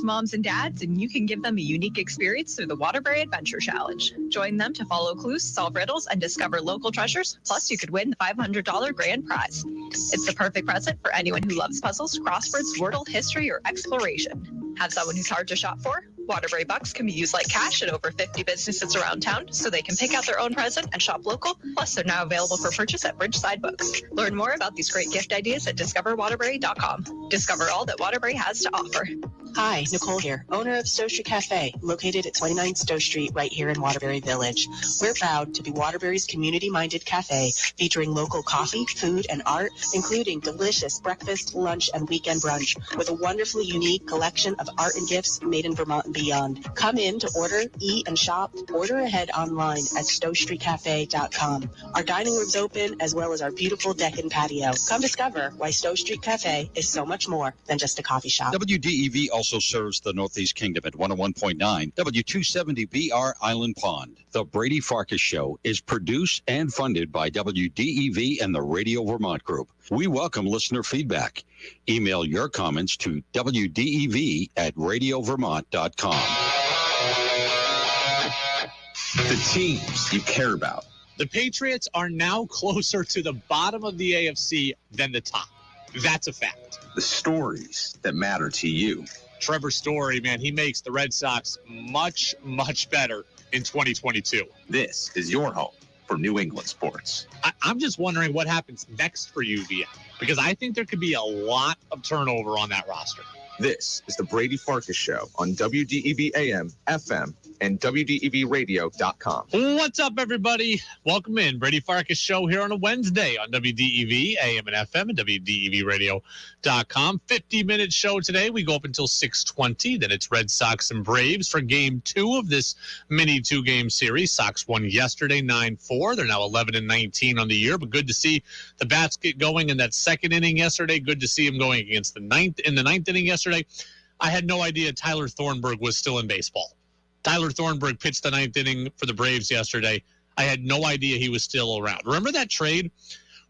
moms and dads, and you can give them a unique experience through the Waterbury Adventure Challenge. Join them to follow clues, solve riddles, and discover local treasures. Plus, you could win the $500 grand prize. It's the perfect present for anyone who loves puzzles, crosswords, Wordle, history, or exploration. Have someone who's hard to shop for? Waterbury Bucks can be used like cash at over 50 businesses around town, so they can pick out their own present and shop local. Plus, they're now available for purchase at Bridgeside Books. Learn more about these great gift ideas at discoverwaterbury.com. Discover all that Waterbury has to offer. Hi, Nicole here, owner of Stowe Street Cafe, located at 29 Stowe Street right here in Waterbury Village. We're proud to be Waterbury's community-minded cafe, featuring local coffee, food, and art, including delicious breakfast, lunch, and weekend brunch, with a wonderfully unique collection of art and gifts made in Vermont and beyond. Come in to order, eat, and shop. Order ahead online at stowestreetcafe.com. Our dining room's open, as well as our beautiful deck and patio. Come discover why Stowe Street Cafe is so much more than just a coffee shop. WDEV also serves the Northeast Kingdom at 101.9 W270BR Island Pond. The Brady Farkas Show is produced and funded by WDEV and the Radio Vermont Group. We welcome listener feedback. Email your comments to WDEV@radiovermont.com. The teams you care about. The Patriots are now closer to the bottom of the AFC than the top. That's a fact. The stories that matter to you. Trevor Story, man, he makes the Red Sox much, much better in 2022. This is your home for New England sports. I'm just wondering what happens next for UVM, because I think there could be a lot of turnover on that roster. This is the Brady Farkas Show on WDEV AM, FM, and WDEVradio.com. What's up, everybody? Welcome in. Brady Farkas Show here on a Wednesday on WDEV AM and FM and WDEVradio.com. 50-minute show today. We go up until 6:20. Then it's Red Sox and Braves for Game 2 of this mini two-game series. Sox won yesterday 9-4. They're now 11-19 on the year, but good to see the bats get going in that second inning yesterday. Good to see them going against the ninth inning yesterday. I had no idea Tyler Thornburg was still in baseball. Tyler Thornburg pitched the ninth inning for the Braves yesterday. I had no idea he was still around. Remember that trade?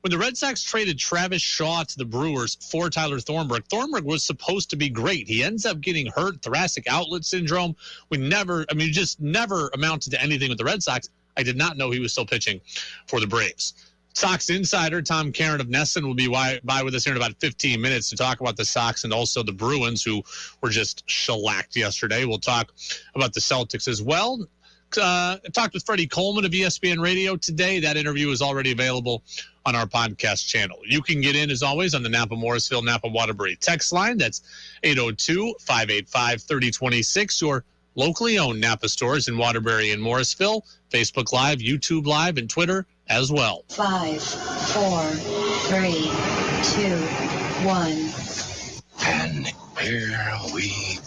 When the Red Sox traded Travis Shaw to the Brewers for Tyler Thornburg, Thornburg was supposed to be great. He ends up getting hurt, thoracic outlet syndrome. Just never amounted to anything with the Red Sox. I did not know he was still pitching for the Braves. Sox insider Tom Caron of NESN will be by with us here in about 15 minutes to talk about the Sox and also the Bruins, who were just shellacked yesterday. We'll talk about the Celtics as well. I talked with Freddie Coleman of ESPN Radio today. That interview is already available on our podcast channel. You can get in, as always, on the Napa Morrisville, Napa Waterbury text line. That's 802-585-3026. Your locally owned Napa stores in Waterbury and Morrisville. Facebook Live, YouTube Live, and Twitter as well. 5, 4, 3, 2, 1. And here we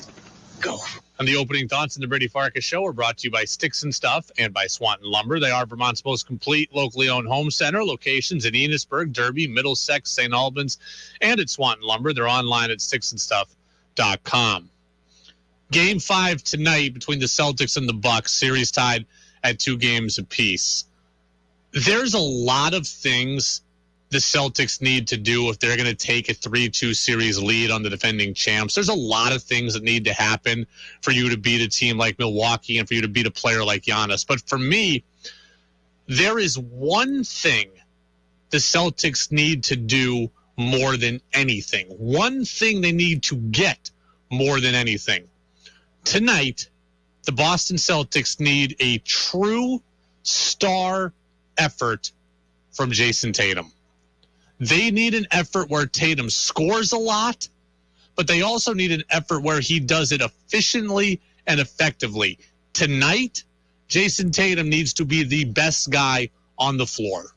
go. And the opening thoughts in the Brady Farkas Show are brought to you by Sticks and Stuff and by Swanton Lumber. They are Vermont's most complete locally owned home center. Locations in Enosburg, Derby, Middlesex, St. Albans, and at Swanton Lumber. They're online at sticksandstuff.com. Game 5 tonight between the Celtics and the Bucks, series tied at 2 games apiece. There's a lot of things the Celtics need to do if they're going to take a 3-2 series lead on the defending champs. There's a lot of things that need to happen for you to beat a team like Milwaukee and for you to beat a player like Giannis. But for me, there is one thing the Celtics need to do more than anything. One thing they need to get more than anything. Tonight, the Boston Celtics need a true star effort from Jason Tatum. They need an effort where Tatum scores a lot, but they also need an effort where he does it efficiently and effectively. Tonight, Jason Tatum needs to be the best guy on the floor.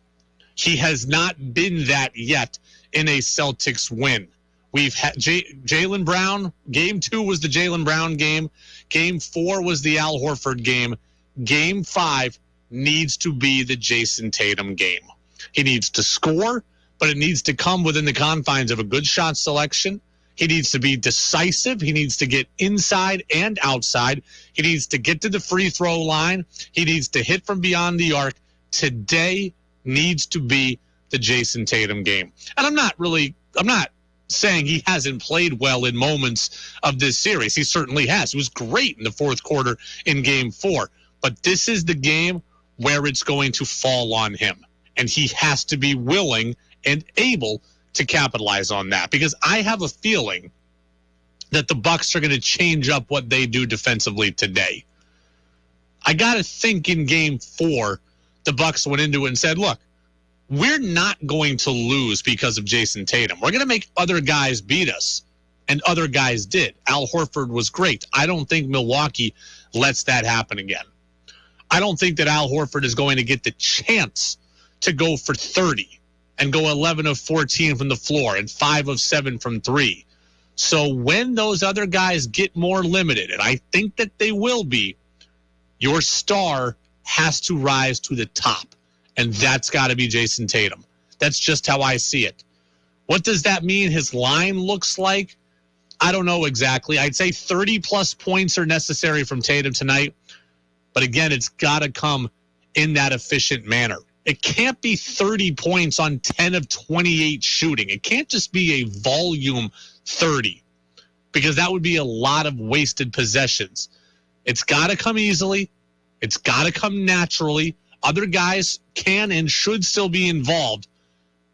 He has not been that yet in a Celtics win. We've had Jaylen Brown. Game 2 was the Jaylen Brown game. Game 4 was the Al Horford game. Game 5 needs to be the Jason Tatum game. He needs to score, but it needs to come within the confines of a good shot selection. He needs to be decisive. He needs to get inside and outside. He needs to get to the free throw line. He needs to hit from beyond the arc. Today needs to be the Jason Tatum game. And I'm not saying he hasn't played well in moments of this series. He certainly has. He was great in the fourth quarter in Game 4. But this is the game where it's going to fall on him. And he has to be willing and able to capitalize on that. Because I have a feeling that the Bucks are going to change up what they do defensively today. I got to think in Game 4, the Bucks went into it and said, look, we're not going to lose because of Jason Tatum. We're going to make other guys beat us. And other guys did. Al Horford was great. I don't think Milwaukee lets that happen again. I don't think that Al Horford is going to get the chance to go for 30 and go 11 of 14 from the floor and 5 of 7 from 3. So when those other guys get more limited, and I think that they will be, your star has to rise to the top. And that's got to be Jason Tatum. That's just how I see it. What does that mean his line looks like? I don't know exactly. I'd say 30-plus points are necessary from Tatum tonight. But again, it's got to come in that efficient manner. It can't be 30 points on 10 of 28 shooting. It can't just be a volume 30, because that would be a lot of wasted possessions. It's got to come easily. It's got to come naturally. Other guys can and should still be involved,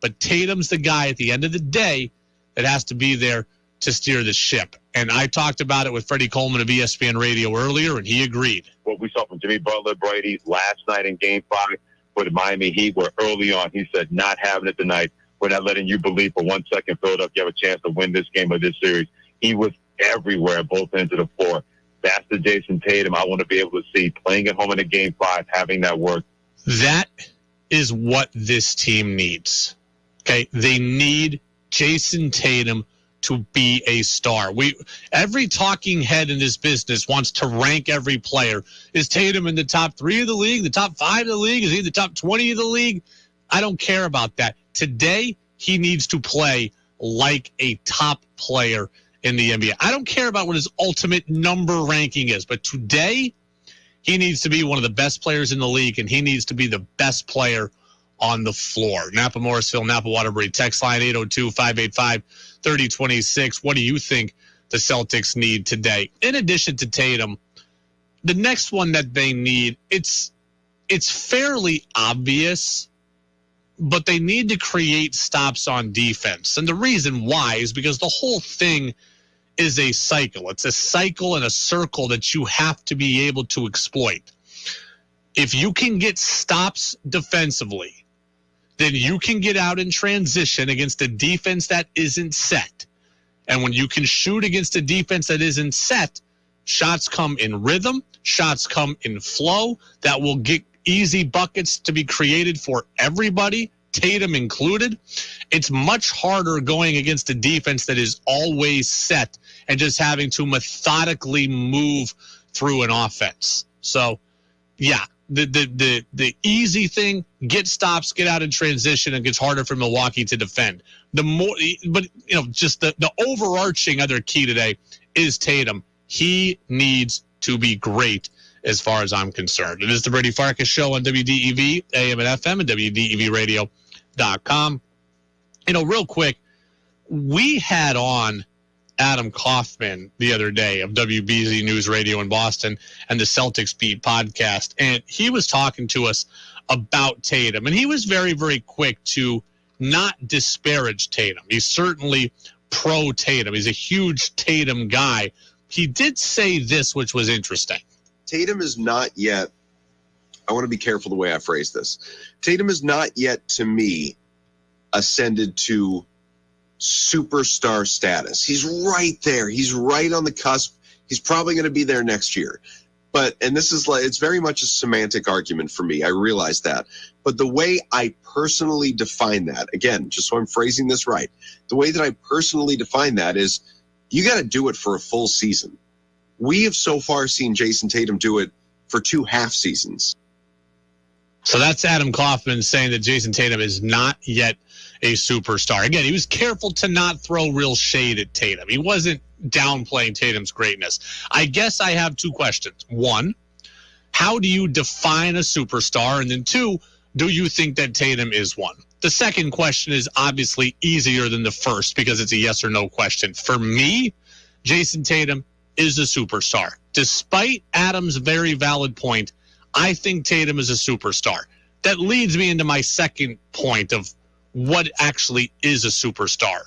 but Tatum's the guy at the end of the day that has to be there to steer the ship. And I talked about it with Freddie Coleman of ESPN Radio earlier, and he agreed. What we saw from Jimmy Butler, Brady, last night in Game 5 for the Miami Heat, where early on he said, not having it tonight. We're not letting you believe for 1 second, Philadelphia, you have a chance to win this game or this series. He was everywhere at both ends of the floor. That's the Jason Tatum I want to be able to see playing at home in a Game 5, having that work. That is what this team needs. Okay, they need Jason Tatum to be a star. Every talking head in this business wants to rank every player. Is Tatum in the top 3 of the league, the top 5 of the league? Is he in the top 20 of the league? I don't care about that. Today, he needs to play like a top player in the NBA. I don't care about what his ultimate number ranking is, but today, he needs to be one of the best players in the league, and he needs to be the best player on the floor. Napa Morrisville, Napa Waterbury, text line 802-585-3026. What do you think the Celtics need today? In addition to Tatum, the next one that they need, it's fairly obvious, but they need to create stops on defense. And the reason why is because the whole thing is a cycle. It's a cycle and a circle that you have to be able to exploit. If you can get stops defensively, then you can get out in transition against a defense that isn't set. And when you can shoot against a defense that isn't set, shots come in rhythm, shots come in flow, that will get easy buckets to be created for everybody, Tatum included. It's much harder going against a defense that is always set and just having to methodically move through an offense. So, yeah, the easy thing, get stops, get out in transition, and it gets harder for Milwaukee to defend. Just the overarching other key today is Tatum. He needs to be great as far as I'm concerned. It is the Brady Farkas Show on WDEV, AM and FM, and WDEVradio.com. Real quick, we had on Adam Kaufman the other day of WBZ News Radio in Boston and the Celtics Beat podcast, and he was talking to us about Tatum, and he was very, very quick to not disparage Tatum. He's certainly pro Tatum. He's a huge Tatum guy. He did say this, which was interesting. Tatum is not yet, I want to be careful the way I phrase this. Tatum is not yet, to me, ascended to superstar status. He's right there. He's right on the cusp. He's probably going to be there next year. And this is it's very much a semantic argument for me. I realize that. But the way I personally define that, again, just so I'm phrasing this right, the way that I personally define that is you got to do it for a full season. We have so far seen Jason Tatum do it for 2 half seasons. So that's Adam Kaufman saying that Jason Tatum is not yet a superstar. Again, he was careful to not throw real shade at Tatum. He wasn't downplaying Tatum's greatness. I guess I have 2 questions. 1, how do you define a superstar? And then 2, do you think that Tatum is one? The second question is obviously easier than the first because it's a yes or no question. For me, Jason Tatum is a superstar. Despite Adam's very valid point, I think Tatum is a superstar. That leads me into my second point of what actually is a superstar.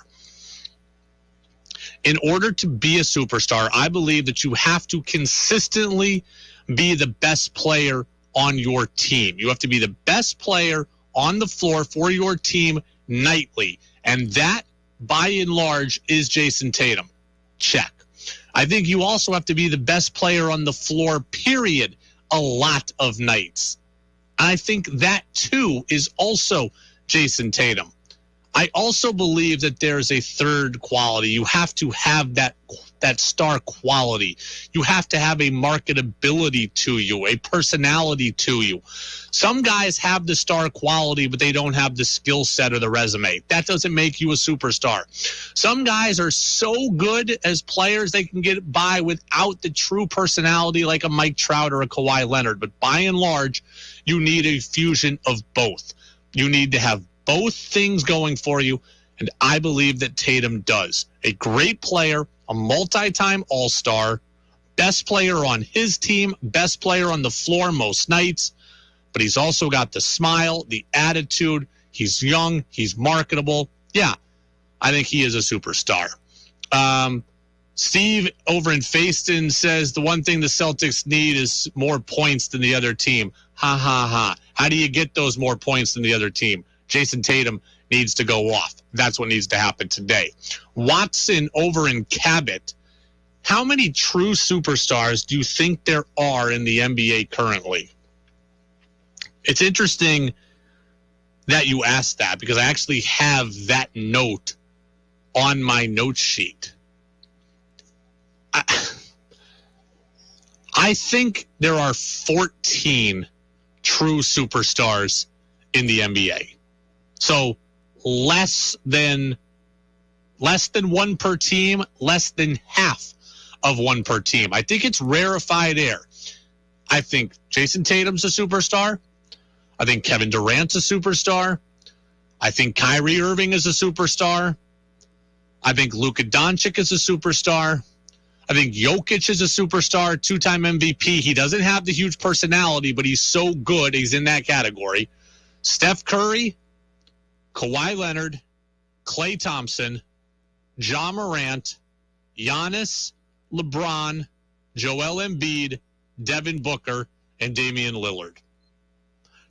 In order to be a superstar, I believe that you have to consistently be the best player on your team. You have to be the best player on the floor for your team nightly. And that, by and large, is Jason Tatum. Check. I think you also have to be the best player on the floor, period, a lot of nights. I think that, too, is also Jason Tatum. I also believe that there's a third quality. You have to have that star quality. You have to have a marketability to you, a personality to you. Some guys have the star quality, but they don't have the skill set or the resume. That doesn't make you a superstar. Some guys are so good as players, they can get by without the true personality like a Mike Trout or a Kawhi Leonard. But by and large, you need a fusion of both. You need to have both things going for you, and I believe that Tatum does. A great player, a multi-time All-Star, best player on his team, best player on the floor most nights, but he's also got the smile, the attitude. He's young, he's marketable. Yeah, I think he is a superstar. Steve over in Fayston says the one thing the Celtics need is more points than the other team. Ha, ha, ha. How do you get those more points than the other team? Jason Tatum needs to go off. That's what needs to happen today. Watson over in Cabot. How many true superstars do you think there are in the NBA currently? It's interesting that you asked that because I actually have that note on my note sheet. I think there are 14 true superstars in the NBA. So less than one per team, less than half of one per team. I think it's rarefied air. I think Jason Tatum's a superstar. I think Kevin Durant's a superstar. I think Kyrie Irving is a superstar. I think Luka Doncic is a superstar. I think Jokic is a superstar, two-time MVP. He doesn't have the huge personality, but he's so good, he's in that category. Steph Curry, Kawhi Leonard, Klay Thompson, Ja Morant, Giannis, LeBron, Joel Embiid, Devin Booker, and Damian Lillard.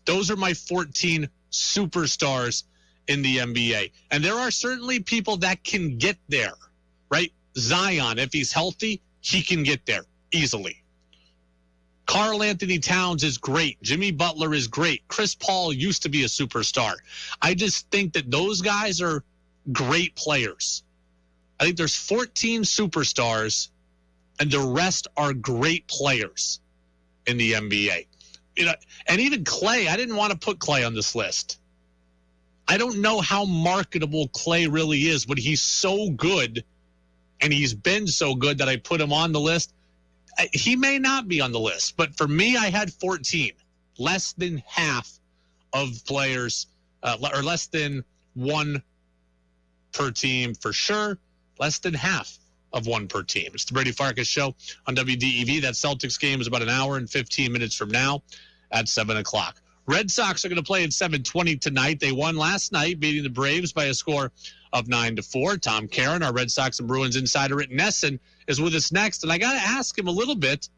Those are my 14 superstars in the NBA. And there are certainly people that can get there, right? Zion, if he's healthy, he can get there easily. Karl Anthony Towns is great. Jimmy Butler is great. Chris Paul used to be a superstar. I just think that those guys are great players. I think there's 14 superstars, and the rest are great players in the NBA. You know, and even Klay, I didn't want to put Klay on this list. I don't know how marketable Klay really is, but he's so good, and he's been so good that I put him on the list. He may not be on the list, but for me, I had 14. Less than half of players, or less than one per team for sure. Less than half of one per team. It's the Brady Farkas Show on WDEV. That Celtics game is about an hour and 15 minutes from now at 7 o'clock. Red Sox are going to play at 7:20 tonight. They won last night, beating the Braves by a score of 9-4. Tom Caron, our Red Sox and Bruins insider at NESN, is with us next. And I got to ask him a little bit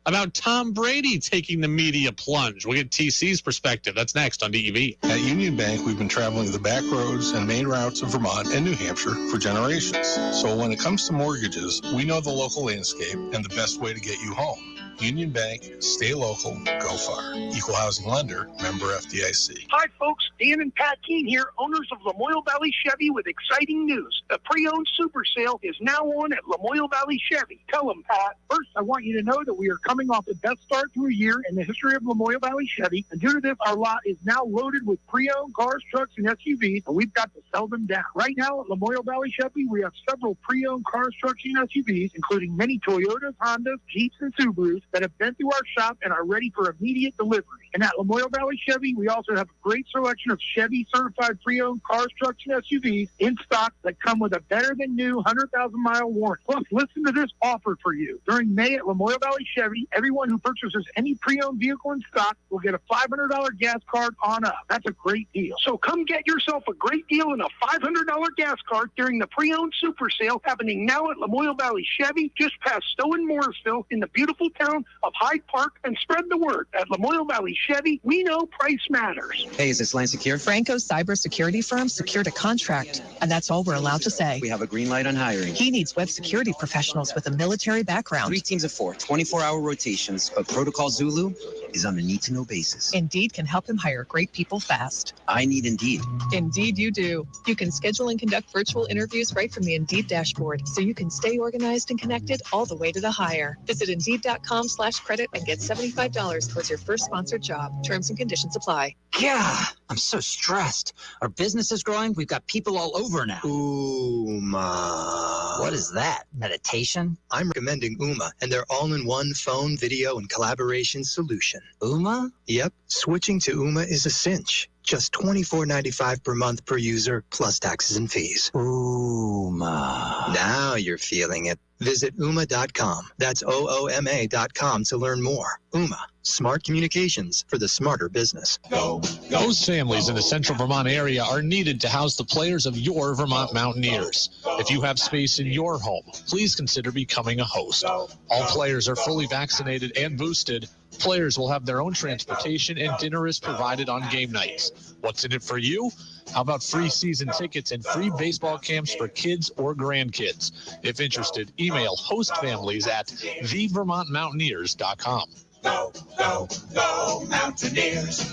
about Tom Brady taking the media plunge. We'll get TC's perspective. That's next on DEV. At Union Bank, we've been traveling the back roads and main routes of Vermont and New Hampshire for generations. So when it comes to mortgages, we know the local landscape and the best way to get you home. Union Bank, stay local, go far. Equal housing lender, member FDIC. Hi, folks. Dan and Pat Keene here, owners of Lamoille Valley Chevy, with exciting news. The pre-owned super sale is now on at Lamoille Valley Chevy. Tell them, Pat. First, I want you to know that we are coming off the best start to a year in the history of Lamoille Valley Chevy. And due to this, our lot is now loaded with pre-owned cars, trucks, and SUVs, and we've got to sell them down. Right now at Lamoille Valley Chevy, we have several pre-owned cars, trucks, and SUVs, including many Toyotas, Hondas, Jeeps, and Subarus, that have been through our shop and are ready for immediate delivery. And at Lamoille Valley Chevy, we also have a great selection of Chevy certified pre-owned cars, trucks, and SUVs in stock that come with a better-than-new 100,000-mile warranty. Plus, listen to this offer for you. During May at Lamoille Valley Chevy, everyone who purchases any pre-owned vehicle in stock will get a $500 gas card on up. That's a great deal. So come get yourself a great deal and a $500 gas card during the pre-owned super sale happening now at Lamoille Valley Chevy, just past Stowe and Morrisville in the beautiful town of Hyde Park, and spread the word. At Lamoille Valley Chevy, we know price matters. Hey, is this Land Secure? Franco's cybersecurity firm secured a contract, and that's all we're allowed to say. We have a green light on hiring. He needs web security professionals with a military background. 3 teams of 4, 24-hour rotations, but Protocol Zulu is on a need-to-know basis. Indeed can help him hire great people fast. I need Indeed. Indeed you do. You can schedule and conduct virtual interviews right from the Indeed dashboard, so you can stay organized and connected all the way to the hire. Visit Indeed.com/credit and get $75 towards your first sponsored job. Terms and conditions apply. Yeah, I'm so stressed. Our business is growing. We've got people all over now. Uma. What is that? Meditation? I'm recommending Uma and their all-in-one phone, video, and collaboration solution. Uma? Yep. Switching to Uma is a cinch. Just $24.95 per month per user, plus taxes and fees. Uma. Now you're feeling it. Visit Uma.com. That's OOMA.com to learn more. Uma. Smart communications for the smarter business. Those families in the central Vermont area are needed to house the players of your Vermont Mountaineers. If you have space in your home, please consider becoming a host. All players are fully vaccinated and boosted. Players will have their own transportation, and dinner is provided on game nights. What's in it for you? How about free season tickets and free baseball camps for kids or grandkids? If interested, email host families at thevermontmountaineers.com. Go, go, go, Mountaineers.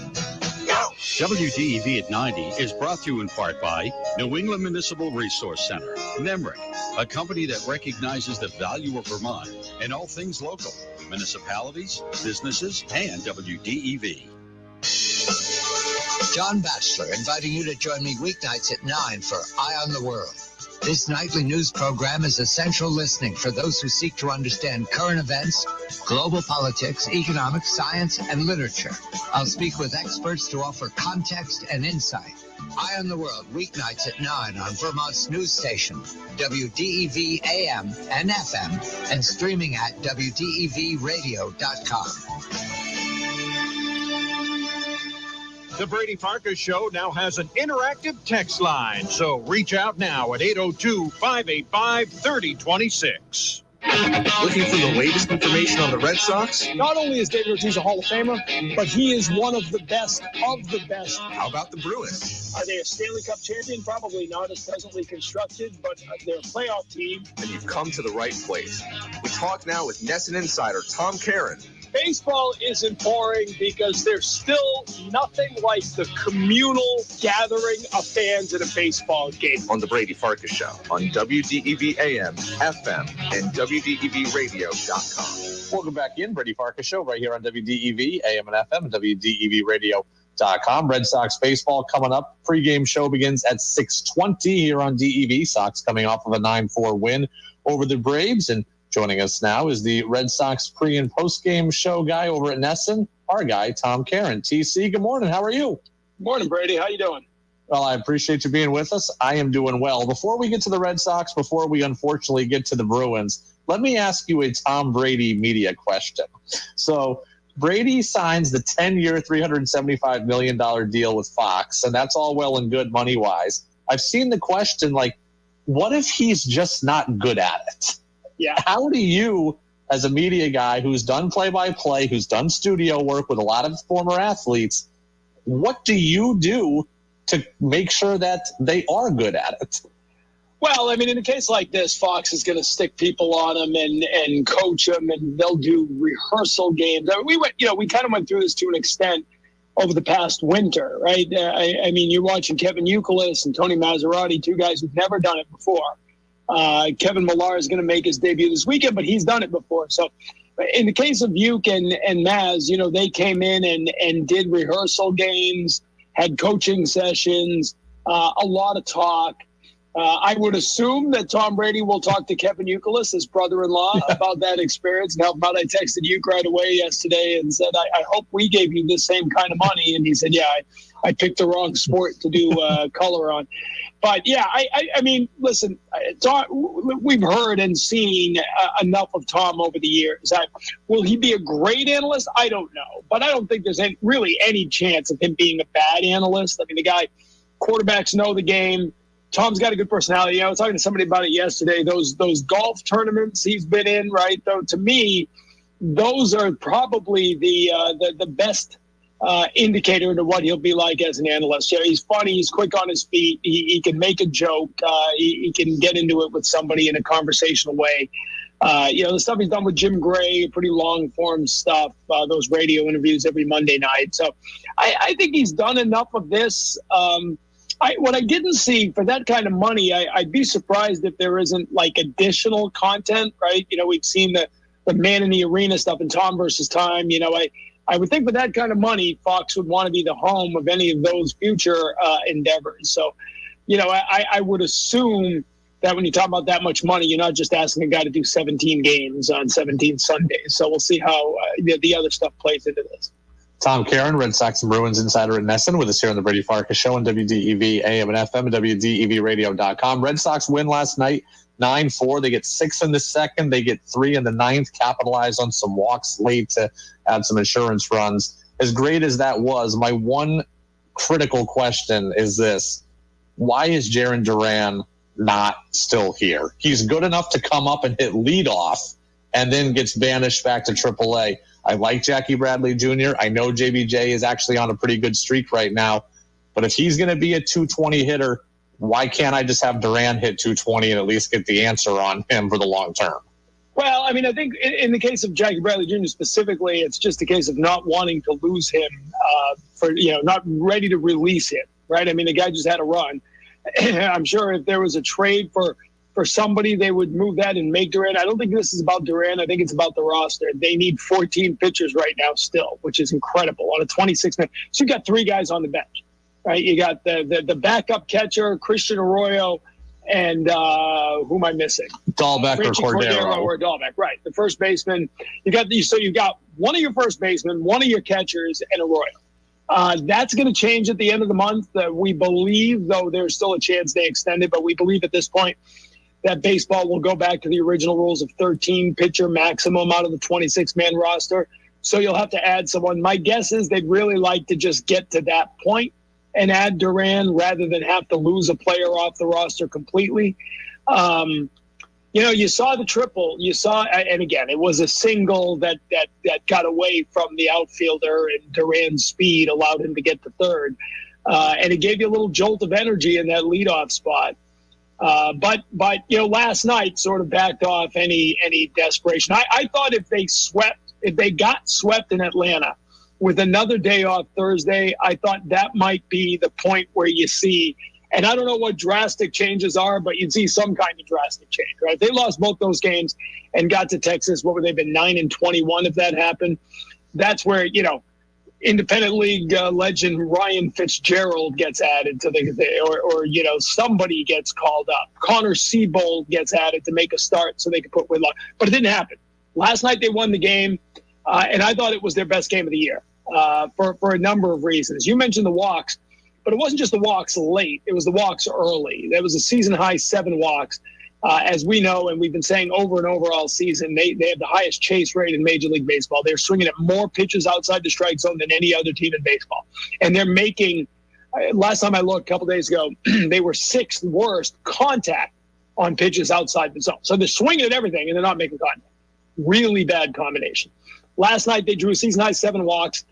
Go. WDEV at 90 is brought to you in part by New England Municipal Resource Center, NEMRIC, a company that recognizes the value of Vermont and all things local, municipalities, businesses, and WDEV. John Batchelor inviting you to join me weeknights at 9 for Eye on the World. This nightly news program is essential listening for those who seek to understand current events, global politics, economics, science, and literature. I'll speak with experts to offer context and insight. Eye on the World, weeknights at 9 on Vermont's news station, WDEV AM and FM, and streaming at WDEVradio.com. The Brady Farkas Show now has an interactive text line, so reach out now at 802-585-3026. Looking for the latest information on the Red Sox? Not only is David Ortiz a Hall of Famer, but he is one of the best of the best. How about the Bruins? Are they a Stanley Cup champion? Probably not as presently constructed, but they're a playoff team. And you've come to the right place. We talk now with NESN insider Tom Caron. Baseball isn't boring because there's still nothing like the communal gathering of fans at a baseball game. On the Brady Farkas Show on WDEV AM, FM, and WDEVradio.com. Welcome back in, Brady Farkas Show, right here on WDEV, AM and FM, and WDEVradio.com. Red Sox baseball coming up. Pre-game show begins at 6:20 here on DEV. Sox coming off of a 9-4 win over the Braves. And joining us now is the Red Sox pre- and post-game show guy over at NESN, our guy, Tom Caron. TC, good morning. How are you? Good morning, Brady. How you doing? Well, I appreciate you being with us. I am doing well. Before we get to the Red Sox, before we unfortunately get to the Bruins, let me ask you a Tom Brady media question. So Brady signs the 10-year, $375 million deal with Fox, and that's all well and good money-wise. I've seen the question, like, what if he's just not good at it? Yeah. How do you, as a media guy who's done play-by-play, who's done studio work with a lot of former athletes, what do you do to make sure that they are good at it? Well, I mean, in a case like this, Fox is going to stick people on them and coach them, and they'll do rehearsal games. We kind of went through this to an extent over the past winter, right? I mean, you're watching Kevin Youkilis and Tony Maserati, two guys who've never done it before. Kevin Millar is going to make his debut this weekend, but he's done it before. So in the case of Uke and Maz, they came in and did rehearsal games, had coaching sessions, a lot of talk. I would assume that Tom Brady will talk to Kevin Youkilis, his brother-in-law, about that experience and help him out. I texted Uke right away yesterday and said, I hope we gave you the same kind of money. And he said, yeah, I picked the wrong sport to do color on. But, yeah, I mean, listen, Tom, we've heard and seen enough of Tom over the years. Will he be a great analyst? I don't know. But I don't think there's really any chance of him being a bad analyst. I mean, the guy, quarterbacks know the game. Tom's got a good personality. I was talking to somebody about it yesterday. Those golf tournaments he's been in, right? Though to me, those are probably the best indicator to what he'll be like as an analyst. Yeah, he's funny. He's quick on his feet. He can make a joke. He can get into it with somebody in a conversational way. The stuff he's done with Jim Gray, pretty long form stuff. Those radio interviews every Monday night. So I think he's done enough of this. What I didn't see for that kind of money, I'd be surprised if there isn't like additional content, right? We've seen the man in the arena stuff and Tom versus Time. I would think with that kind of money, Fox would want to be the home of any of those future endeavors. So, I would assume that when you talk about that much money, you're not just asking a guy to do 17 games on 17 Sundays. So we'll see how the other stuff plays into this. Tom Caron, Red Sox and Bruins insider at NESN, with us here on the Brady Farkas Show on WDEV AM and FM and WDEVradio.com. Red Sox win last night, 9-4. They get 6 in the second. They get 3 in the ninth, capitalize on some walks late to add some insurance runs. As great as that was, my one critical question is this. Why is Jarren Duran not still here? He's good enough to come up and hit leadoff and then gets banished back to AAA. I like Jackie Bradley Jr. I know JBJ is actually on a pretty good streak right now. But if he's going to be a 220 hitter, why can't I just have Duran hit 220 and at least get the answer on him for the long term? Well, I mean, I think in the case of Jackie Bradley Jr. specifically, it's just a case of not wanting to lose him not ready to release him, right? I mean, the guy just had a run. I'm sure if there was a trade for somebody, they would move that and make Duran. I don't think this is about Duran. I think it's about the roster. They need 14 pitchers right now still, which is incredible on a 26-man. So you got 3 guys on the bench, right? You got the backup catcher, Christian Arroyo, and who am I missing? Dahlbeck or Cordero. Or Dahlbeck, right. The first baseman. You got one of your first basemen, one of your catchers, and Arroyo. That's going to change at the end of the month. We believe, though there's still a chance they extend it, but we believe at this point that baseball will go back to the original rules of 13 pitcher maximum out of the 26-man roster. So you'll have to add someone. My guess is they'd really like to just get to that point and add Duran rather than have to lose a player off the roster completely. You saw the triple. And again, it was a single that got away from the outfielder, and Duran's speed allowed him to get to third. And it gave you a little jolt of energy in that leadoff spot. But last night sort of backed off any desperation. I thought if they got swept in Atlanta with another day off Thursday, I thought that might be the point where you see, and I don't know what drastic changes are, but you'd see some kind of drastic change, right? They lost both those games and got to Texas. What would they have been, 9-21 if that happened? That's where, independent league legend Ryan Fitzgerald gets added to or somebody gets called up. Connor Seabold gets added to make a start so they could put Whitlock. But it didn't happen. Last night they won the game, and I thought it was their best game of the year for a number of reasons. You mentioned the walks, but it wasn't just the walks late. It was the walks early. There was a season-high 7 walks. As we know, and we've been saying over and over all season, they have the highest chase rate in Major League Baseball. They're swinging at more pitches outside the strike zone than any other team in baseball. And they're making, last time I looked a couple days ago, they were 6th worst contact on pitches outside the zone. So they're swinging at everything, and they're not making contact. Really bad combination. Last night, they drew a season-high 7 walks.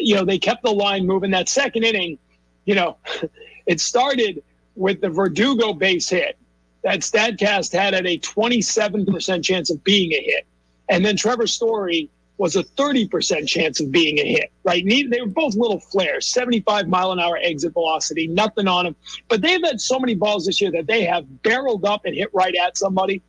They kept the line moving. That second inning, it started with the Verdugo base hit that StatCast had at a 27% chance of being a hit. And then Trevor Story was a 30% chance of being a hit, right? They were both little flares, 75-mile-an-hour exit velocity, nothing on them. But they've had so many balls this year that they have barreled up and hit right at somebody.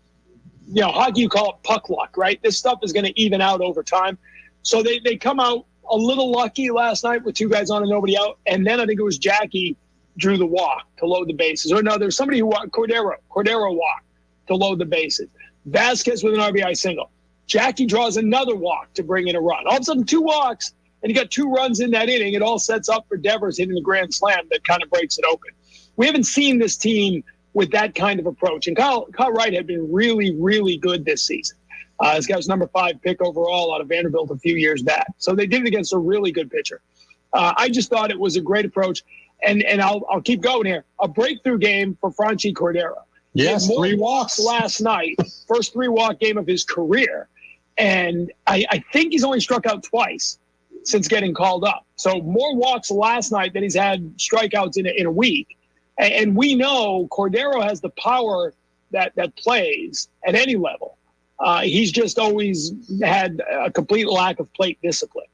Hockey, you call it puck luck, right? This stuff is going to even out over time. So they come out a little lucky last night with 2 guys on and nobody out. And then I think it was Jackie drew the walk to load the bases. Or no, there's somebody who walked, Cordero walked to load the bases. Vasquez with an RBI single. Jackie draws another walk to bring in a run. All of a sudden, 2 walks, and you got 2 runs in that inning. It all sets up for Devers hitting the grand slam that kind of breaks it open. We haven't seen this team with that kind of approach. And Kyle Wright had been really, really good this season. This guy was number 5 pick overall out of Vanderbilt a few years back. So they did it against a really good pitcher. I just thought it was a great approach. And I'll keep going here. A breakthrough game for Franchi Cordero. Yes, he had 3 walks last night. First 3-walk game of his career. And I think he's only struck out twice since getting called up. So more walks last night than he's had strikeouts in a week. And we know Cordero has the power that plays at any level. He's just always had a complete lack of plate discipline.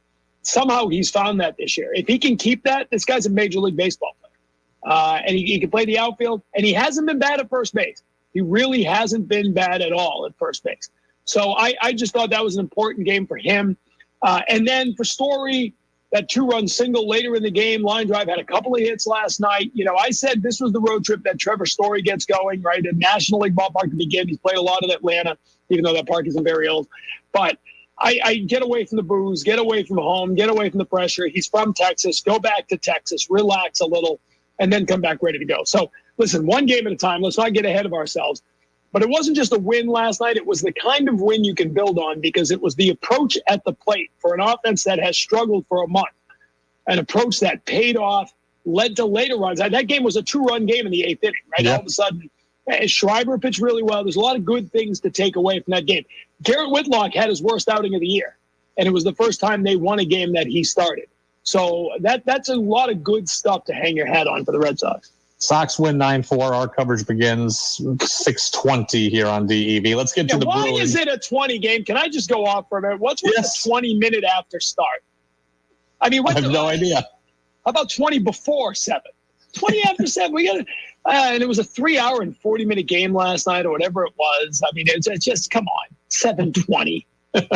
Somehow he's found that this year. If he can keep that, this guy's a Major League Baseball player. And he can play the outfield. And he hasn't been bad at first base. He really hasn't been bad at all at first base. So I just thought that was an important game for him. And then for Story, that 2-run single later in the game, line drive, had a couple of hits last night. You know, I said this was the road trip that Trevor Story gets going, right? A National League ballpark to begin. He's played a lot in Atlanta, even though that park isn't very old. But I get away from the booze, get away from home, get away from the pressure. He's from Texas. Go back to Texas, relax a little, and then come back ready to go. So, listen, one game at a time. Let's not get ahead of ourselves. But it wasn't just a win last night. It was the kind of win you can build on because it was the approach at the plate for an offense that has struggled for a month. An approach that paid off, led to later runs. That game was a 2-run game in the 8th inning, right? Yeah. All of a sudden, Schreiber pitched really well. There's a lot of good things to take away from that game. Garrett Whitlock had his worst outing of the year, and it was the first time they won a game that he started. So that's a lot of good stuff to hang your hat on for the Red Sox. Sox win 9-4. Our coverage begins 6:20 here on DEV. Let's get to the Why Bruins. Is it a 20 game? Can I just go off for a minute? What's with the 20-minute after start? I mean, I have no idea. How about 20 before 7? 20 after 7. We got and it was a 3-hour and 40-minute game last night or whatever it was. I mean, it's just, come on, 7:20.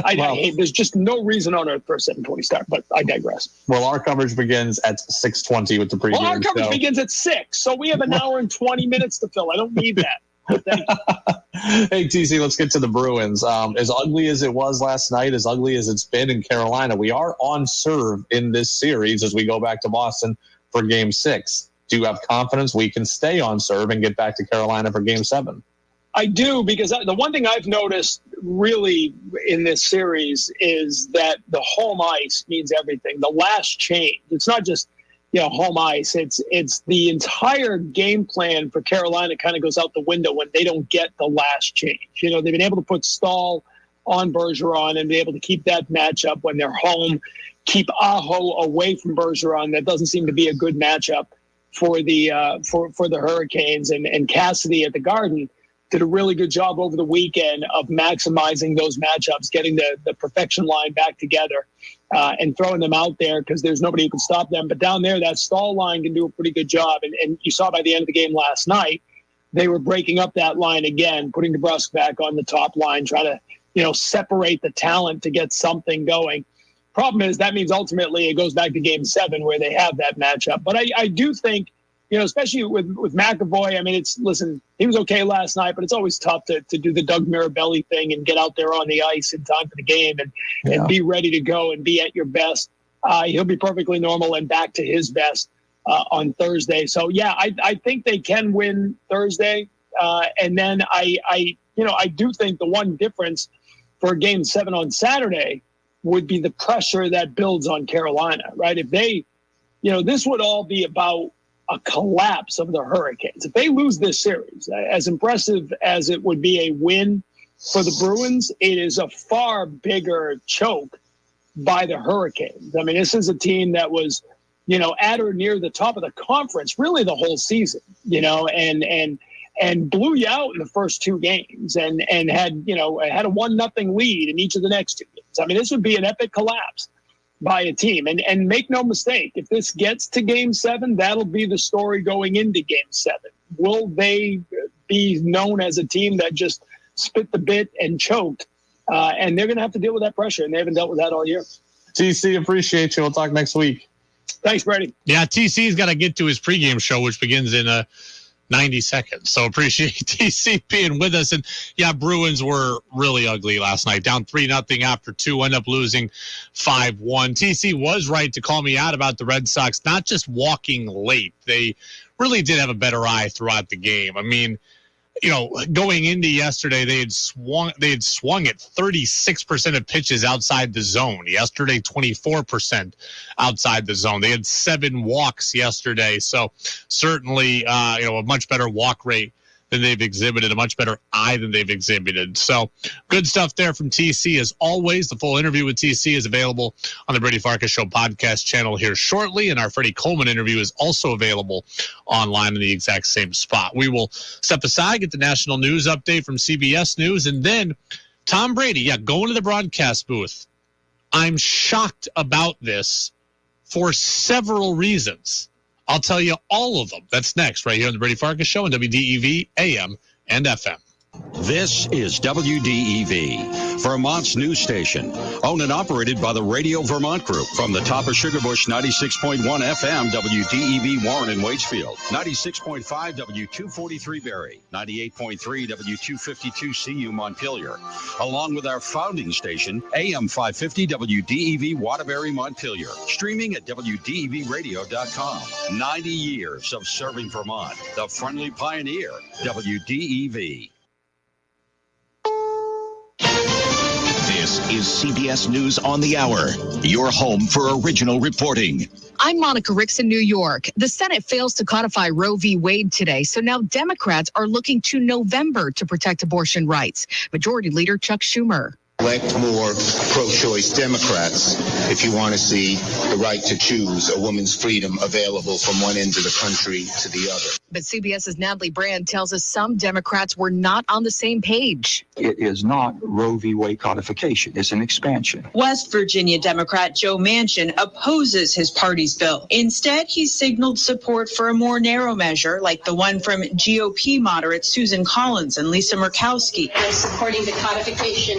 I hate, there's just no reason on earth for a 7:20 start, but I digress. Well, our coverage begins at 6:20 with the pregame. Well, our coverage begins at 6, so we have an hour and 20 minutes to fill. I don't need that. Thank you. Hey, TC, let's get to the Bruins. As ugly as it was last night, as ugly as it's been in Carolina, we are on serve in this series as we go back to Boston for Game 6. Do you have confidence we can stay on serve and get back to Carolina for Game 7? I do, because the one thing I've noticed really in this series is that the home ice means everything. The last change. It's not just, home ice. It's the entire game plan for Carolina kind of goes out the window when they don't get the last change. They've been able to put Stahl on Bergeron and be able to keep that matchup when they're home, keep Aho away from Bergeron. That doesn't seem to be a good matchup for the for the Hurricanes, and Cassidy at the Garden did a really good job over the weekend of maximizing those matchups, getting the perfection line back together and throwing them out there because there's nobody who can stop them. But down there, that Stahl line can do a pretty good job. And you saw by the end of the game last night, they were breaking up that line again, putting DeBrusk back on the top line, trying to, separate the talent to get something going. Problem is that means ultimately it goes back to Game 7 where they have that matchup. But I do think, especially with McAvoy, I mean, he was okay last night, but it's always tough to do the Doug Mirabelli thing and get out there on the ice in time for the game and be ready to go and be at your best. He'll be perfectly normal and back to his best on Thursday. So, yeah, I think they can win Thursday. And then I do think the one difference for Game 7 on Saturday would be the pressure that builds on Carolina, right? If they, this would all be about a collapse of the Hurricanes. If they lose this series, as impressive as it would be a win for the Bruins, it is a far bigger choke by the Hurricanes. I mean, this is a team that was, at or near the top of the conference really the whole season, and blew you out in the first 2 games and had a 1-0 lead in each of the next 2 games. I mean, this would be an epic collapse by a team. And make no mistake, if this gets to Game 7, that'll be the story going into Game 7. Will they be known as a team that just spit the bit and choked? And they're going to have to deal with that pressure, and they haven't dealt with that all year. TC, appreciate you. We'll talk next week. Thanks, Brady. Yeah, TC's got to get to his pregame show, which begins in 90 seconds. So appreciate TC being with us. And yeah, Bruins were really ugly last night. Down 3-0 after 2, end up losing 5-1. TC was right to call me out about the Red Sox not just walking late. They really did have a better eye throughout the game. I mean, going into yesterday, they had swung at 36% of pitches outside the zone. Yesterday, 24% outside the zone. They had 7 walks yesterday. So certainly, a much better walk rate than they've exhibited, a much better eye than they've exhibited. So good stuff there from TC. As always, the full interview with TC is available on the Brady Farkas Show podcast channel here shortly, and our Freddie Coleman interview is also available online in the exact same spot. We will step aside, get the national news update from CBS News, and then Tom Brady, going to the broadcast booth. I'm shocked about this for several reasons. I'll tell you all of them. That's next, right here on the Brady Farkas Show on WDEV, AM, and FM. This is WDEV, Vermont's news station, owned and operated by the Radio Vermont Group. From the top of Sugarbush, 96.1 FM, WDEV Warren and Waitsfield, 96.5 W243 Barrie, 98.3 W252 CU Montpelier, along with our founding station, AM 550 WDEV Waterbury Montpelier, streaming at WDEVradio.com. 90 years of serving Vermont, the friendly pioneer, WDEV. This is CBS News on the Hour, your home for original reporting. I'm Monica Ricks in New York. The Senate fails to codify Roe v. Wade today, so now Democrats are looking to November to protect abortion rights. Majority Leader Chuck Schumer. Elect more pro-choice Democrats if you want to see the right to choose a woman's freedom available from one end of the country to the other. But CBS's Natalie Brand tells us some Democrats were not on the same page. It is not Roe v. Wade codification. It's an expansion. West Virginia Democrat Joe Manchin opposes his party's bill. Instead, he signaled support for a more narrow measure like the one from GOP moderates Susan Collins and Lisa Murkowski. I'm supporting the codification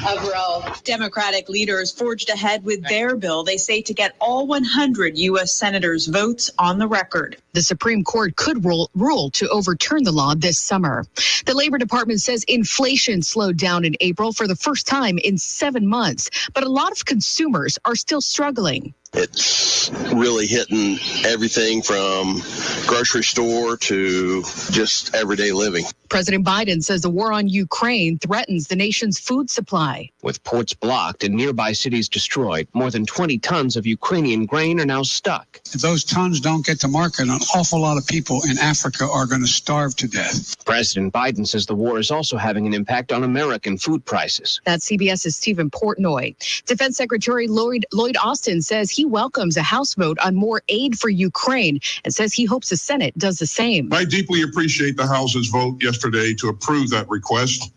of Roe. Democratic leaders forged ahead with their bill, they say, to get all 100 U.S. senators' votes on the record. The Supreme Court could rule to overturn the law this summer. The Labor Department says inflation slowed down in April for the first time in 7 months, but a lot of consumers are still struggling. It's really hitting everything from grocery store to just everyday living. President Biden says the war on Ukraine threatens the nation's food supply. With ports blocked and nearby cities destroyed, more than 20 tons of Ukrainian grain are now stuck. If those tons don't get to market, an awful lot of people in Africa are going to starve to death. President Biden says the war is also having an impact on American food prices. That's CBS's Stephen Portnoy. Defense Secretary Lloyd Austin says he welcomes a House vote on more aid for Ukraine and says he hopes the Senate does the same. I deeply appreciate the House's vote yesterday to approve that request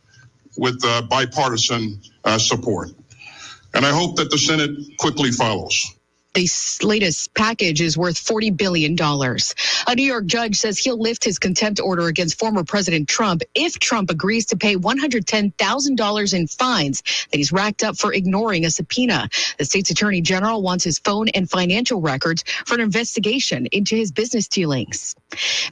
with bipartisan support. And I hope that the Senate quickly follows. The latest package is worth $40 billion. A New York judge says he'll lift his contempt order against former President Trump if Trump agrees to pay $110,000 in fines that he's racked up for ignoring a subpoena. The state's attorney general wants his phone and financial records for an investigation into his business dealings.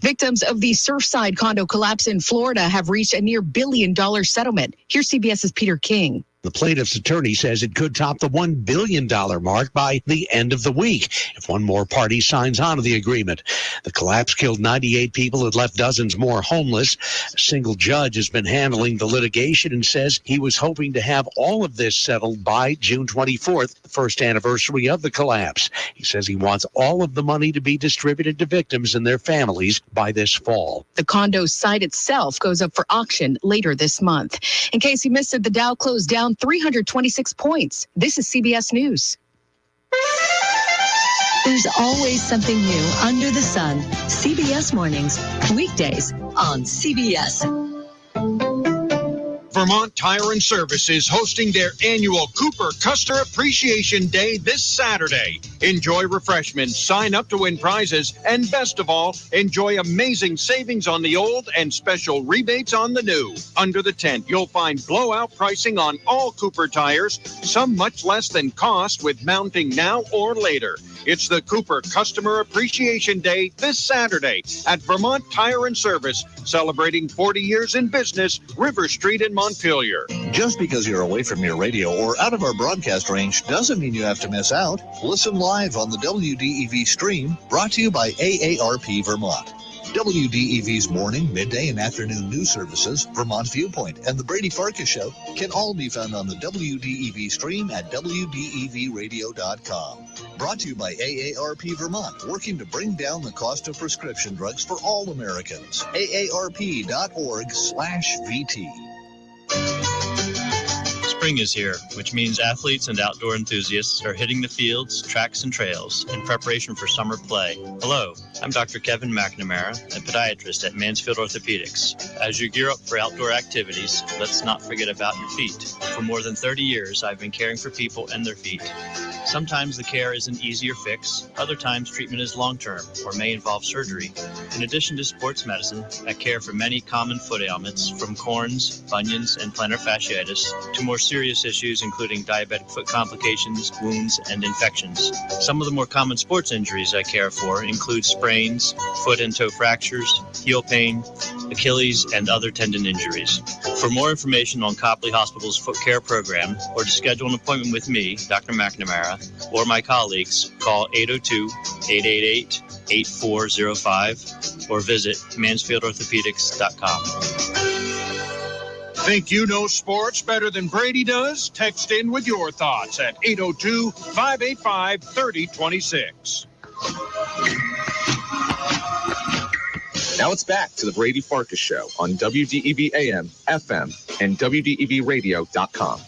Victims of the Surfside condo collapse in Florida have reached a near $1 billion settlement. Here's CBS's Peter King. The plaintiff's attorney says it could top the $1 billion mark by the end of the week if one more party signs on to the agreement. The collapse killed 98 people and left dozens more homeless. A single judge has been handling the litigation and says he was hoping to have all of this settled by June 24th, the first anniversary of the collapse. He says he wants all of the money to be distributed to victims and their families by this fall. The condo site itself goes up for auction later this month. In case you missed it, the Dow closed down 326 points. This is CBS News. There's always something new under the sun. CBS Mornings, weekdays on CBS. Vermont Tire and Service is hosting their annual Cooper Custer Appreciation Day this Saturday. Enjoy refreshments, sign up to win prizes, and best of all, enjoy amazing savings on the old and special rebates on the new. Under the tent, you'll find blowout pricing on all Cooper tires, some much less than cost with mounting now or later. It's the Cooper Customer Appreciation Day this Saturday at Vermont Tire and Service, celebrating 40 years in business, River Street in Montpelier. Just because you're away from your radio or out of our broadcast range doesn't mean you have to miss out. Listen live on the WDEV stream, brought to you by AARP Vermont. WDEV's morning, midday, and afternoon news services, Vermont Viewpoint, and the Brady Farkas Show can all be found on the WDEV stream at WDEVradio.com. Brought to you by AARP Vermont, working to bring down the cost of prescription drugs for all Americans. AARP.org/VT. Spring is here, which means athletes and outdoor enthusiasts are hitting the fields, tracks, and trails in preparation for summer play. Hello, I'm Dr. Kevin McNamara, a podiatrist at Mansfield Orthopedics. As you gear up for outdoor activities, let's not forget about your feet. For more than 30 years, I've been caring for people and their feet. Sometimes the care is an easier fix, other times treatment is long-term or may involve surgery. In addition to sports medicine, I care for many common foot ailments, from corns, bunions, and plantar fasciitis, to more serious issues including diabetic foot complications, wounds, and infections. Some of the more common sports injuries I care for include sprains, foot and toe fractures, heel pain, Achilles, and other tendon injuries. For more information on Copley Hospital's foot care program, or to schedule an appointment with me, Dr. McNamara, or my colleagues, call 802-888-8405 or visit mansfieldorthopedics.com. Think you know sports better than Brady does? Text in with your thoughts at 802-585-3026. Now it's back to the Brady Farkas Show on WDEV AM, FM, and WDEVradio.com.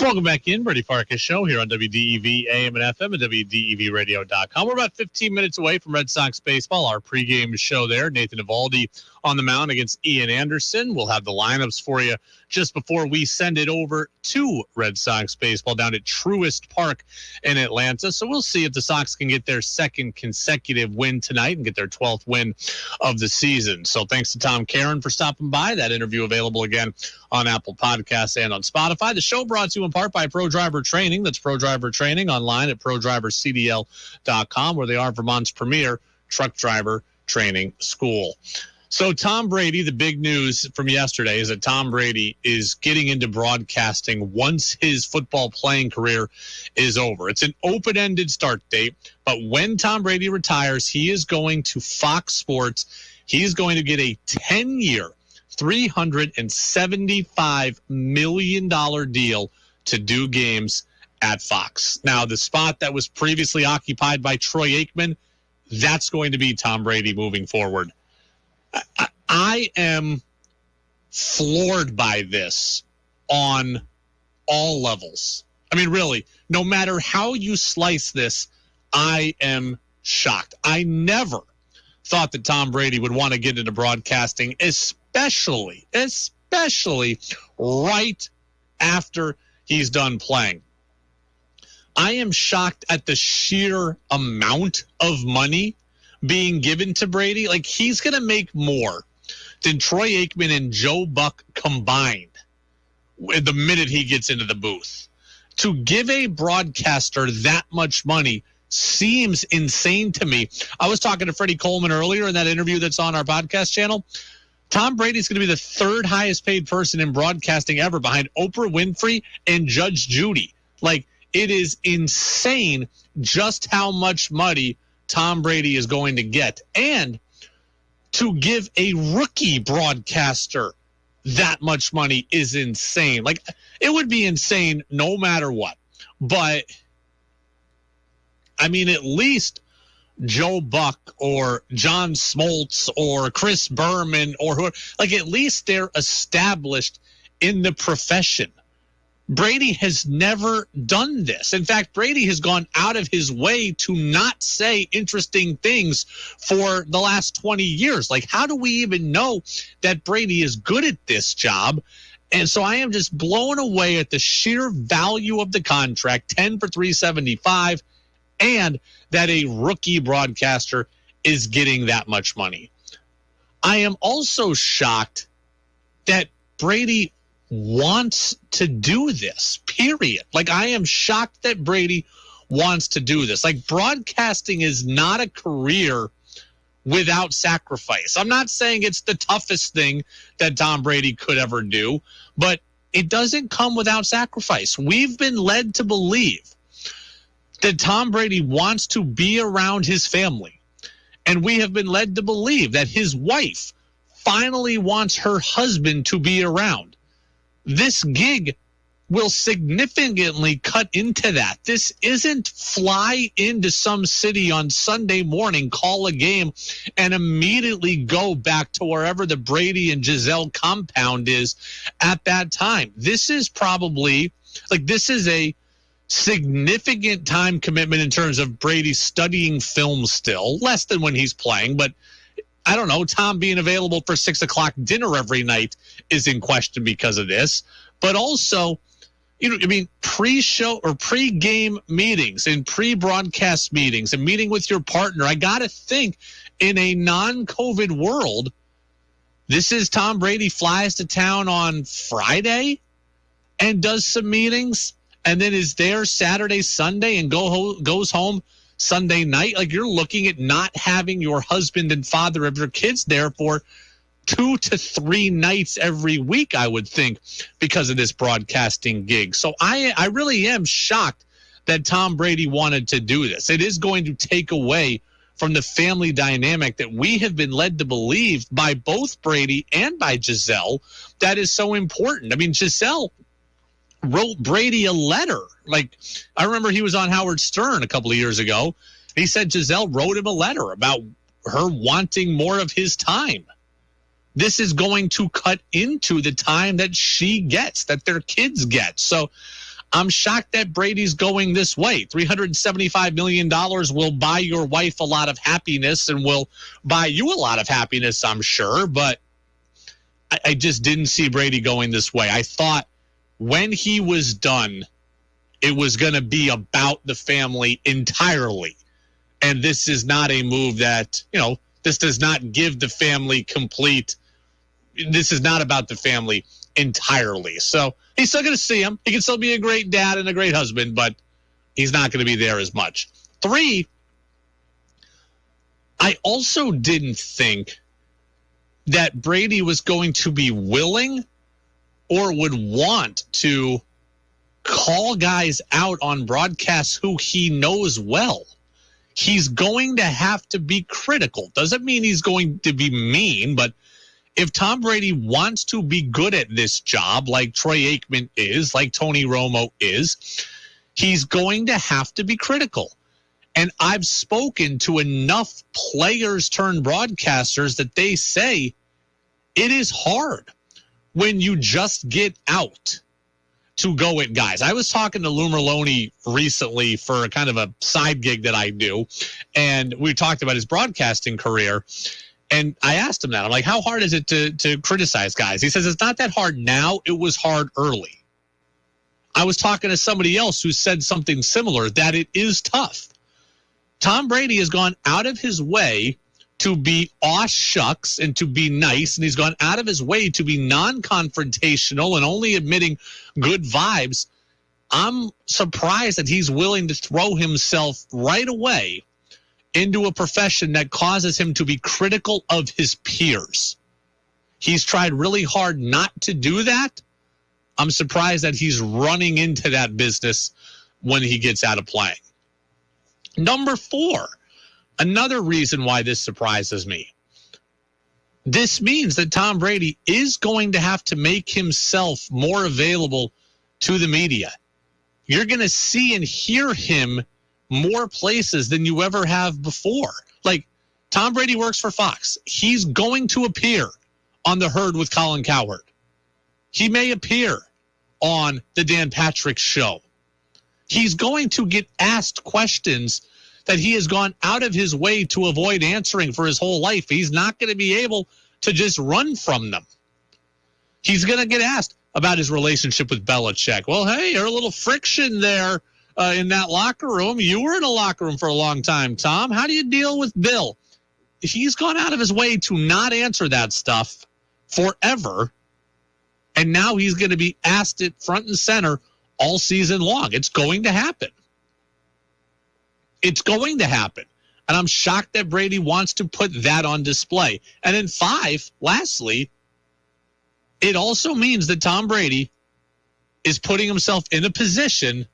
Welcome back in, Brady Farkas Show here on WDEV AM and FM and WDEVradio.com. We're about 15 minutes away from Red Sox baseball, our pregame show there. Nathan Eovaldi on the mound against Ian Anderson. We'll have the lineups for you just before we send it over to Red Sox baseball down at Truist Park in Atlanta. So we'll see if the Sox can get their second consecutive win tonight and get their 12th win of the season. So thanks to Tom Caron for stopping by. That interview available again on Apple Podcasts and on Spotify. The show brought to you in part by Pro Driver Training. That's Pro Driver Training online at ProDriverCDL.com, where they are Vermont's premier truck driver training school. So Tom Brady, the big news from yesterday is that Tom Brady is getting into broadcasting once his football playing career is over. It's an open-ended start date, but when Tom Brady retires, he is going to Fox Sports. He's going to get a 10-year, $375 million deal to do games at Fox. Now, the spot that was previously occupied by Troy Aikman, that's going to be Tom Brady moving forward. I am floored by this on all levels. I mean, really, no matter how you slice this, I am shocked. I never thought that Tom Brady would want to get into broadcasting, especially right after he's done playing. I am shocked at the sheer amount of money being given to Brady. Like, he's going to make more than Troy Aikman and Joe Buck combined the minute he gets into the booth. To give a broadcaster that much money seems insane to me. I was talking to Freddie Coleman earlier in that interview that's on our podcast channel. Tom Brady's going to be the third highest paid person in broadcasting ever, behind Oprah Winfrey and Judge Judy. Like, it is insane just how much money Tom Brady is going to get. And to give a rookie broadcaster that much money is insane. Like, it would be insane no matter what. But, I mean, at least Joe Buck or John Smoltz or Chris Berman or whoever, like, at least they're established in the profession. Brady has never done this. In fact, Brady has gone out of his way to not say interesting things for the last 20 years. Like, how do we even know that Brady is good at this job? And so I am just blown away at the sheer value of the contract, 10 for $375, and that a rookie broadcaster is getting that much money. I am also shocked that Brady wants to do this, period. Like, I am shocked that Brady wants to do this. Like, broadcasting is not a career without sacrifice. I'm not saying it's the toughest thing that Tom Brady could ever do, but it doesn't come without sacrifice. We've been led to believe that Tom Brady wants to be around his family. And we have been led to believe that his wife finally wants her husband to be around. This gig will significantly cut into that. This isn't fly into some city on Sunday morning, call a game, and immediately go back to wherever the Brady and Giselle compound is at that time. This is probably, this is a significant time commitment in terms of Brady studying film still, less than when he's playing, but I don't know, Tom being available for 6 o'clock dinner every night is in question because of this, but also, pre-show or pre-game meetings and pre-broadcast meetings and meeting with your partner. I got to think in a non-COVID world, this is Tom Brady flies to town on Friday and does some meetings and then is there Saturday, Sunday and goes home Sunday night. Like, you're looking at not having your husband and father of your kids there for 2 to 3 nights every week, I would think, because of this broadcasting gig. So I really am shocked that Tom Brady wanted to do this. It is going to take away from the family dynamic that we have been led to believe by both Brady and by Giselle that is so important. I mean, Giselle wrote Brady a letter. Like, I remember he was on Howard Stern a couple of years ago. He said Giselle wrote him a letter about her wanting more of his time. This is going to cut into the time that she gets, that their kids get. So I'm shocked that Brady's going this way. $375 million will buy your wife a lot of happiness and will buy you a lot of happiness, I'm sure. But I just didn't see Brady going this way. I thought when he was done, it was going to be about the family entirely. And this is not a move that, this does not give the family complete. This is not about the family entirely. So he's still going to see him. He can still be a great dad and a great husband, but he's not going to be there as much. 3, I also didn't think that Brady was going to be willing or would want to call guys out on broadcasts who he knows well. He's going to have to be critical. Doesn't mean he's going to be mean, but if Tom Brady wants to be good at this job, like Troy Aikman is, like Tony Romo is, he's going to have to be critical. And I've spoken to enough players turned broadcasters that they say it is hard when you just get out to go at guys. I was talking to Lou Merlone recently for a kind of a side gig that I do, and we talked about his broadcasting career. And I asked him that. I'm like, how hard is it to criticize guys? He says, it's not that hard now. It was hard early. I was talking to somebody else who said something similar, that it is tough. Tom Brady has gone out of his way to be aw shucks and to be nice, and he's gone out of his way to be non-confrontational and only admitting good vibes. I'm surprised that he's willing to throw himself right away into a profession that causes him to be critical of his peers. He's tried really hard not to do that. I'm surprised that he's running into that business when he gets out of playing. Number 4, another reason why this surprises me. This means that Tom Brady is going to have to make himself more available to the media. You're going to see and hear him more places than you ever have before. Like, Tom Brady works for Fox. He's going to appear on The Herd with Colin Cowherd. He may appear on the Dan Patrick Show. He's going to get asked questions that he has gone out of his way to avoid answering for his whole life. He's not going to be able to just run from them. He's going to get asked about his relationship with Belichick. Well, hey, there's a little friction there in that locker room. You were in a locker room for a long time, Tom. How do you deal with Bill? He's gone out of his way to not answer that stuff forever, and now he's going to be asked it front and center all season long. It's going to happen. It's going to happen. And I'm shocked that Brady wants to put that on display. And then 5, lastly, it also means that Tom Brady is putting himself in a position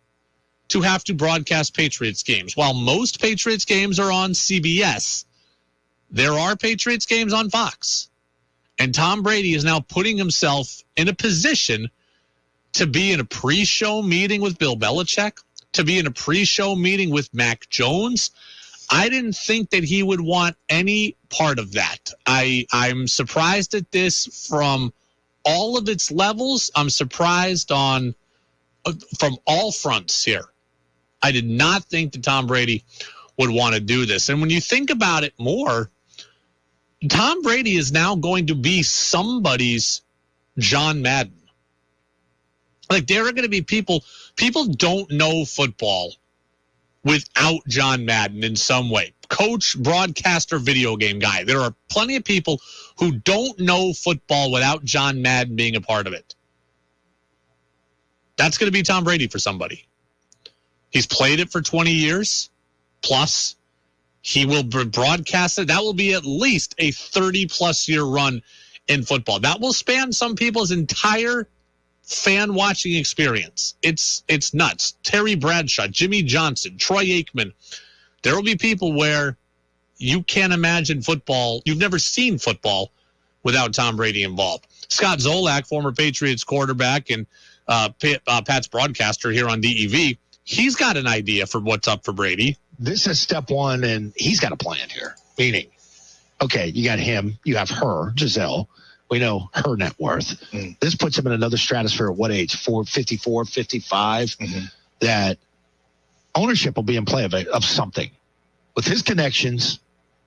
to have to broadcast Patriots games. While most Patriots games are on CBS, there are Patriots games on Fox. And Tom Brady is now putting himself in a position to be in a pre-show meeting with Bill Belichick, to be in a pre-show meeting with Mac Jones. I didn't think that he would want any part of that. I'm surprised at this from all of its levels. I'm surprised from all fronts here. I did not think that Tom Brady would want to do this. And when you think about it more, Tom Brady is now going to be somebody's John Madden. Like, there are going to be people don't know football without John Madden in some way. Coach, broadcaster, video game guy. There are plenty of people who don't know football without John Madden being a part of it. That's going to be Tom Brady for somebody. He's played it for 20 years plus. He will broadcast it. That will be at least a 30-plus year run in football. That will span some people's entire fan-watching experience. It's nuts. Terry Bradshaw, Jimmy Johnson, Troy Aikman. There will be people where you can't imagine football. You've never seen football without Tom Brady involved. Scott Zolak, former Patriots quarterback and Pat's broadcaster here on DEV, he's got an idea for what's up for Brady. This is step one, and he's got a plan here. Meaning, okay, you got him, you have her, Giselle. We know her net worth. This puts him in another stratosphere at what age? 54, 55? That ownership will be in play of something. With his connections,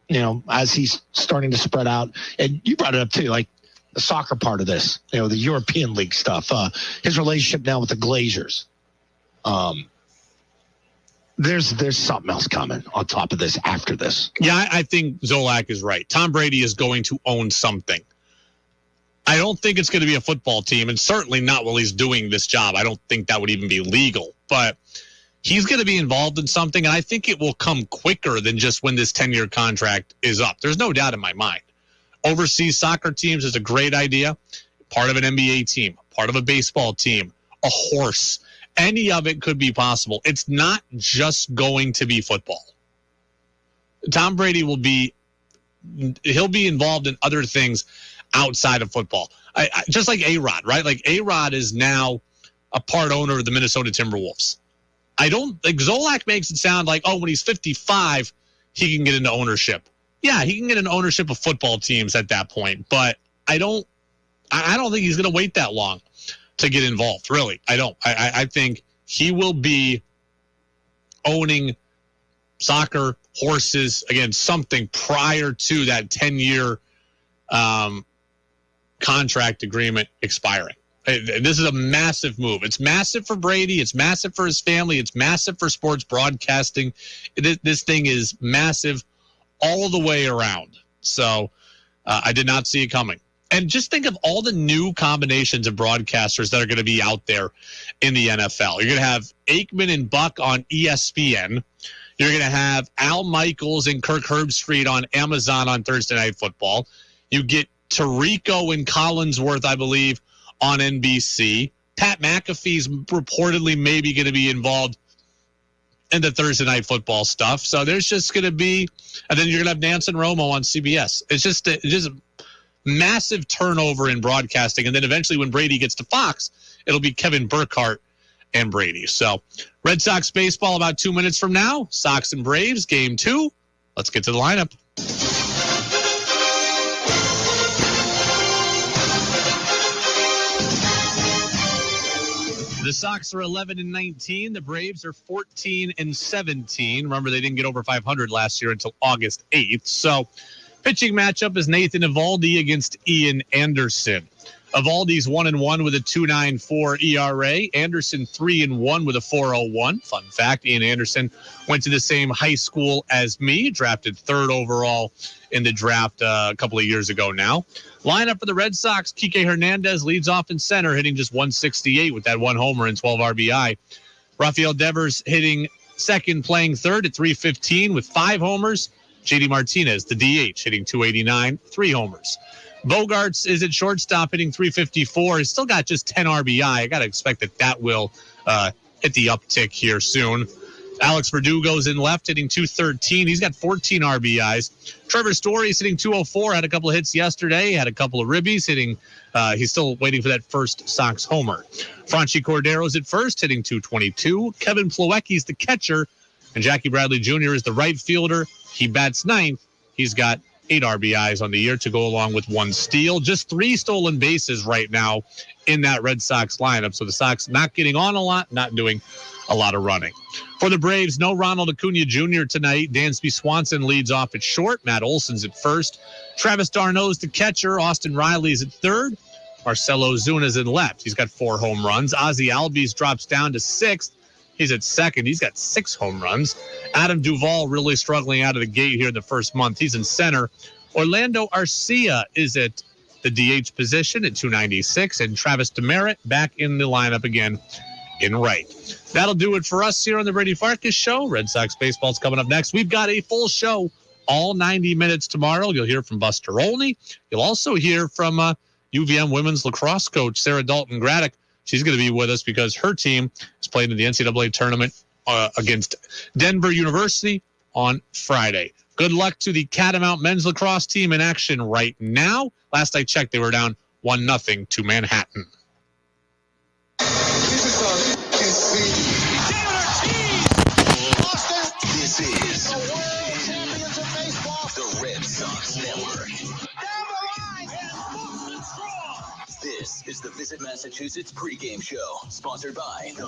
as he's starting to spread out. And you brought it up, too, like the soccer part of this, the European League stuff. His relationship now with the Glazers. There's something else coming on top of this after this. Yeah, I think Zolak is right. Tom Brady is going to own something. I don't think it's going to be a football team, and certainly not while he's doing this job. I don't think that would even be legal. But he's going to be involved in something, and I think it will come quicker than just when this 10-year contract is up. There's no doubt in my mind. Overseas soccer teams is a great idea. Part of an NBA team, part of a baseball team, a horse. Any of it could be possible. It's not just going to be football. Tom Brady he'll be involved in other things outside of football. Just like A-Rod, right? Like A-Rod is now a part owner of the Minnesota Timberwolves. Zolak makes it sound like, when he's 55, he can get into ownership. Yeah, he can get into ownership of football teams at that point, but I don't think he's going to wait that long to get involved. Really, I don't. I think he will be owning soccer, horses, again, something prior to that 10-year contract agreement expiring. This is a massive move. It's massive for Brady. It's massive for his family. It's massive for sports broadcasting. This thing is massive all the way around. So I did not see it coming. And just think of all the new combinations of broadcasters that are going to be out there in the NFL. You're going to have Aikman and Buck on ESPN. You're going to have Al Michaels and Kirk Herbstreit on Amazon on Thursday Night Football. You get Tirico and Collinsworth, I believe, on NBC. Pat McAfee's reportedly maybe going to be involved in the Thursday Night Football stuff. So there's just going to be, and then you're going to have Nance and Romo on CBS. It's just a massive turnover in broadcasting. And then eventually when Brady gets to Fox, it'll be Kevin Burkhardt and Brady. So Red Sox baseball about 2 minutes from now. Sox and Braves, game 2. Let's get to the lineup. The Sox are 11-19. The Braves are 14-17. Remember, they didn't get over 500 last year until August 8th. So, pitching matchup is Nathan Eovaldi against Ian Anderson. Eovaldi's 1-1 with a 2.94 ERA. Anderson 3-1 with a 4.01. Fun fact: Ian Anderson went to the same high school as me. Drafted 3rd overall in the draft a couple of years ago now. Lineup for the Red Sox: Kike Hernandez leads off in center, hitting just 168 with that 1 homer and 12 RBI. Rafael Devers hitting second playing third at 315 with 5 homers. JD Martinez, the DH, hitting 289, 3 homers. Bogarts is at shortstop, hitting 354. He's still got just 10 RBI. I got to expect that will hit the uptick here soon. Alex Verdugo's in left, hitting 213. He's got 14 RBIs. Trevor Story's hitting 204. Had a couple of hits yesterday. Had a couple of ribbies hitting. He's still waiting for that first Sox homer. Franchi Cordero's at first, hitting 222. Kevin Plawecki's the catcher. And Jackie Bradley Jr. is the right fielder. He bats ninth. He's got 8 RBIs on the year to go along with 1 steal. Just 3 stolen bases right now in that Red Sox lineup. So the Sox not getting on a lot, not doing a lot of running. For the Braves, no Ronald Acuna Jr. tonight. Dansby Swanson leads off at short. Matt Olson's at first. Travis d'Arnaud's the catcher. Austin Riley's at third. Marcelo Zuna's in left. He's got 4 home runs. Ozzie Albies drops down to 6th. He's at second. He's got 6 home runs. Adam Duvall really struggling out of the gate here in the first month. He's in center. Orlando Arcia is at the DH position at 296. And Travis Demerit back in the lineup again in right. That'll do it for us here on the Brady Farkas Show. Red Sox baseball's coming up next. We've got a full show, all 90 minutes tomorrow. You'll hear from Buster Olney. You'll also hear from UVM women's lacrosse coach Sarah Dalton-Graddick. She's going to be with us because her team is playing in the NCAA tournament against Denver University on Friday. Good luck to the Catamount men's lacrosse team in action right now. Last I checked, they were down 1-0 to Manhattan. This is the Red Sox Network. This is the Visit Massachusetts pregame show, sponsored by the